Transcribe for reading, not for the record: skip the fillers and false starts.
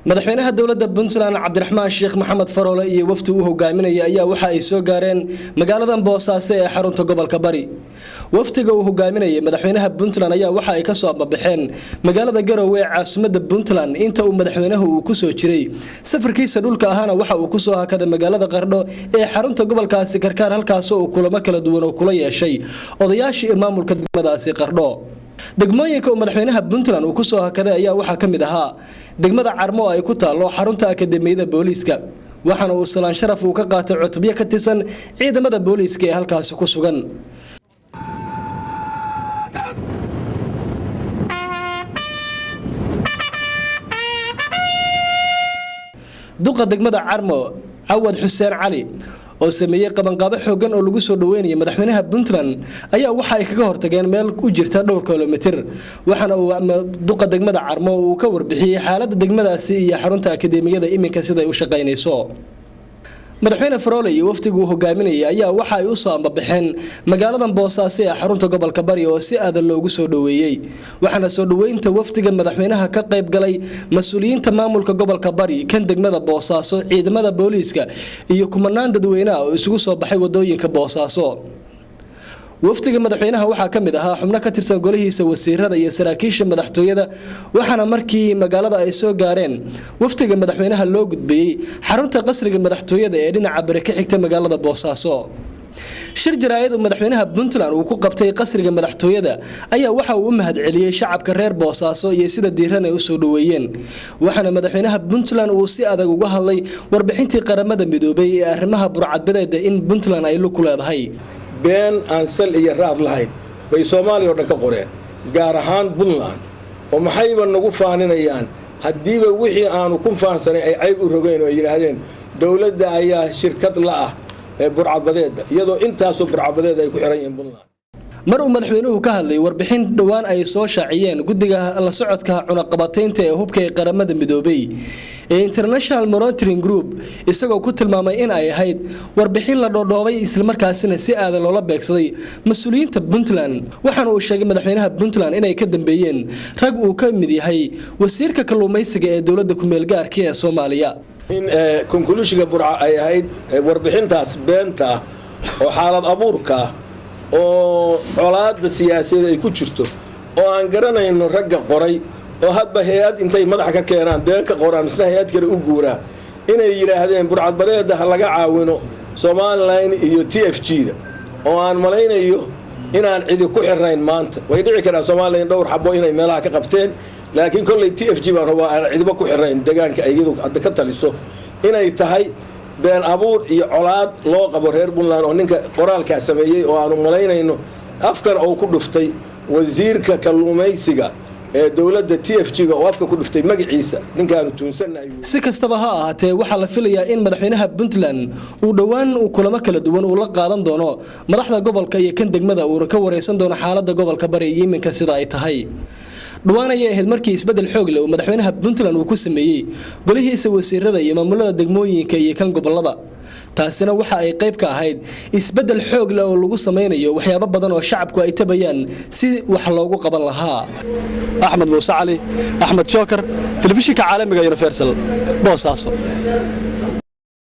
madaxweynaha dawladda Puntland Cabdiraxmaan Sheekh Maxamed Faroole iyo wafdi uu hogaaminaya ayaa waxa ay soo gaareen magaalada Boosaaso ee xarunta gobolka Bari. Wafdiga uu hogaaminaya madaxweynaha Puntland ayaa waxa ay ka soo baxeen magaalada Garowe ee caasimadda Puntland inta uu madaxweynuhu uu ku soo jiray. Safarkiisa dhulka ahana waxa uu ku soo hakaday magaalada Qardho ee xarunta gobolkaasi Karkaar halkaas oo kulamo kala duwan oo kula yeeshay odayaashii maamulka degmadaasi Qardho. degmooyinka uu madaxweynaha Puntland uu ku soo hakaday ayaa waxa kamid ahaa degmada Carmo ay ku taalo xarunta akademiyada booliiska waxaana uu salaan sharaf uu ka qaatay cutubyo ka tirsan ciidamada booliiska ee halkaas ku sugan. duqa degmada Carmo Awad Xuseen Cali oo sameeyay qabanqaabo xoogan oo lagu soo dhaweynayay madaxweynaha Puntland ayaa waxa ay kaga hortageen meel ku jirta dhowr kiiloomitir waxaana uu duqa degmada Carmo uu ka warbixiyay xaaladda degmadaasi iyo xarunta akademiyada iminka sida ay u shaqeynayso. madaxweyne Faroole iyo wafdigu uu hogaaminayay ayaa waxa ay u soo ambabaxeen magaalada Boosaaso ee xarunta gobolka Bari oo si aad loogu soo dhaweeyay waxaana soo dhaweynta wafdiga madaxweynaha ka qayb galay mas'uuliyiinta maamulka gobolka Bari kan degmada Boosaaso ciidamada booliiska iyo kumanaan dadweynaha oo isugu soo baxay wadooyinka Boosaaso. wafdiga madaxweynaha waxa kamid ahaa xubno ka tirsan golihiisa wasiirada iyo saraakiisha madaxtooyada waxaana markii magaalada ay soo gaareen wafdiga madaxweynaha loo gudbiyay xarunta qasriga madaxtooyada ee dhinaca bari ka xigta magaalada Boosaaso. shir jaraa'id madaxweynaha Puntland uu ku qabtay qasriga madaxtooyada ayaa waxa uu u mahadceliyay shacabka reer Boosaaso iyo sida diiran ay u soo dhaweeyeen waxaana madaxweynaha Puntland uu si adag uga hadlay warbixintii qaramada midoobay ee arrimaha burcadbadeeda in Puntland ay ku leedahay been aan sal iyo raad lahayn bay Soomaaliya oo dhan ka qoreen gaar ahaan Puntland oo maxayba nagu faaninayaan hadiiba wixii aanu ku faansanay ay cayb u rogeen oo yiraahdeen dawladda ayaa shirkad la ah ee burcadbadeeda iyadoo intaas oo burcadbadeed ay ku xiran yihiin Puntland. mar uu madaxweynuhu ka hadlay warbixin dhawaan ay soo shaaciyeen guddiga la socodka cunaqabataynta ee hubka ee qaramada midoobay ee International Monitoring Group isagoo ku tilmaamay in ay ahayd warbixin la dhoodhoobay isla markaasina si aad loola beegsaday mas'uuliyiinta Puntland waxaana uu sheegay madaxweynaha Puntland inay ka dambeeyeen rag uu ka mid yahay wasiirka kalluumaysiga ee dawladda ku meel gaarka ee Soomaaliya. in conclusion-ga burca ay ahayd warbixintaas beenta oo xaalad abuurka oo colaadda siyaasadeed ay ku jirto oo aan garanayno ragga qoray oo hadba hay'ad intay madax ka keenaan been ka qoraan isla hay'ad kale u guuraan inay yiraahdeen burcadbadeeda laga caawino Somaliland iyo TFG-da oo aan malaynayo inaan cidi ku xirnayn maanta way dhici karaa Somaliland dhowr xabo inay meelaha ka qabteen laakiin kulli TFG baan rabaa aan cidiba ku xirnayn deegaanka ayadu hadda ka taliso inay tahay been abuur iyo colaad loo qabo reer Puntland oo ninka qoraalka sameeyay oo aanu malaynayno afkar oo ku dhuftay wasiirka kalluumaysiga ee dawladda TFG-ga oo afka ku dhuftay magaciisa ninkaanu tuunsanahay. si kastaba ha ahaatee waxa la filayaa in madaxweynaha Puntland uu dhawaan uu kulamo kala duwan uu la qaadan doono madaxda gobolka iyo kan degmada uu ka wareysan doono xaaladda gobolka Bari iyo iminka sida ay tahay. dhawaan ayay ahayd markii isbedel xoog leh oo madaxweynaha Puntland uu ku sameeyay golihiisa wasiirada iyo maamulada degmooyinka iyo kan gobolada taasina waxa ay qayb ka ahayd isbedel xoog leh oo lagu sameeyo waxyaabo badan oo shacabku ay tabayaan si wax loogu qaban lahaa. Axmed Muuse Cali Axmed Joker telefishinka caalamiga Universal Boosaaso.